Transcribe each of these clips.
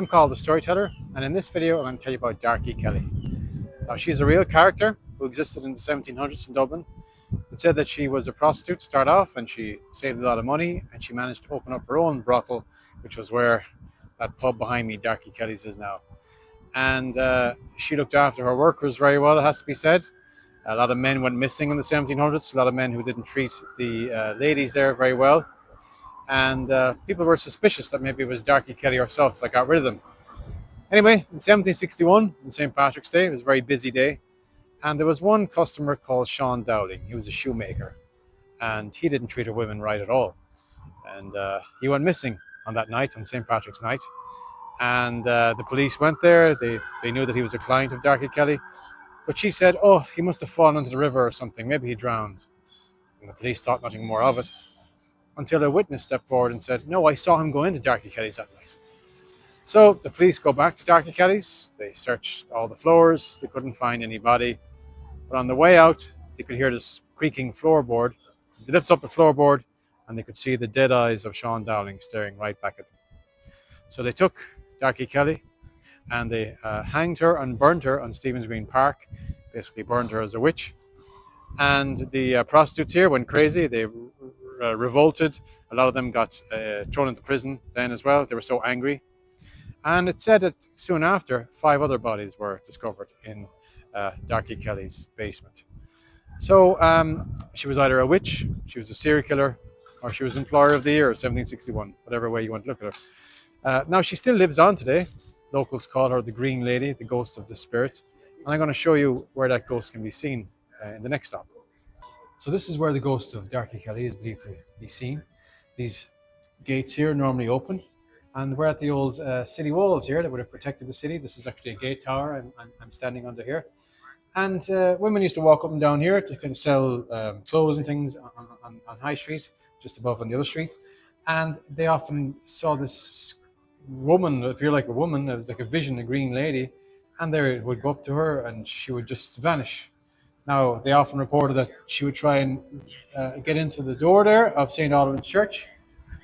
I'm Cathal the Storyteller, and in this video I'm going to tell you about Darkey Kelly. Now, she's a real character who existed in the 1700s in Dublin. It said that she was a prostitute to start off, and she saved a lot of money, and she managed to open up her own brothel, which was where that pub behind me, Darkey Kelly's, is now. And she looked after her workers very well, it has to be said. A lot of men went missing in the 1700s, a lot of men who didn't treat the ladies there very well. And people were suspicious that maybe it was Darkey Kelly herself that got rid of them. Anyway, in 1761, on St. Patrick's Day, it was a very busy day, and there was one customer called Sean Dowling. He was a shoemaker, and he didn't treat her women right at all. And he went missing on that night, on St. Patrick's night. And the police went there. They knew that he was a client of Darkey Kelly, but she said, oh, he must have fallen into the river or something. Maybe he drowned. And the police thought nothing more of it, until a witness stepped forward and said, no, I saw him go into Darkey Kelly's that night. So the police go back to Darkey Kelly's. They searched all the floors. They couldn't find any body. But on the way out, they could hear this creaking floorboard. They lifted up the floorboard, and they could see the dead eyes of Sean Dowling staring right back at them. So they took Darkey Kelly, and they hanged her and burned her on Stephen's Green Park. Basically burned her as a witch. And the prostitutes here went crazy. They revolted. A lot of them got thrown into prison then as well. They were so angry. And it said that soon after, 5 other bodies were discovered in Darkey Kelly's basement. So she was either a witch, she was a serial killer, or she was Employer of the Year, 1761, whatever way you want to look at her. Now, she still lives on today. Locals call her the Green Lady, the ghost of the spirit. And I'm going to show you where that ghost can be seen in the next stop. So this is where the ghost of Darkey Kelly is believed to be seen. These gates here normally open. And we're at the old city walls here that would have protected the city. This is actually a gate tower I'm standing under here. And women used to walk up and down here to kind of sell clothes and things on High Street, just above on the other street. And they often saw this woman appear like a woman. It was like a vision, a green lady. And they would go up to her and she would just vanish. Now, they often reported that she would try and get into the door there of St. Alban's Church.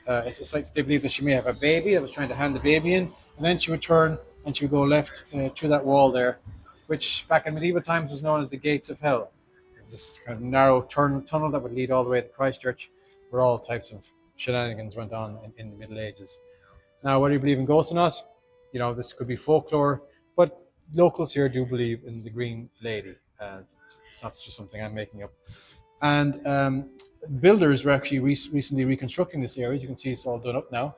It's like they believe that she may have a baby that was trying to hand the baby in, and then she would turn and she would go left through that wall there, which back in medieval times was known as the Gates of Hell. This kind of narrow tunnel that would lead all the way to Christchurch, where all types of shenanigans went on in the Middle Ages. Now, whether you believe in ghosts or not, you know, this could be folklore, but locals here do believe in the Green Lady. It's not just something I'm making up. And builders were actually recently reconstructing this area. As you can see, it's all done up now.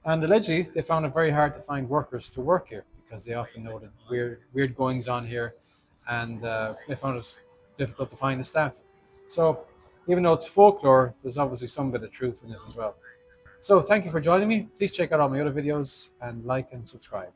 And allegedly, they found it very hard to find workers to work here because they often noted weird goings on here, and they found it difficult to find the staff. So even though it's folklore, there's obviously some bit of truth in it as well. So thank you for joining me. Please check out all my other videos and like and subscribe.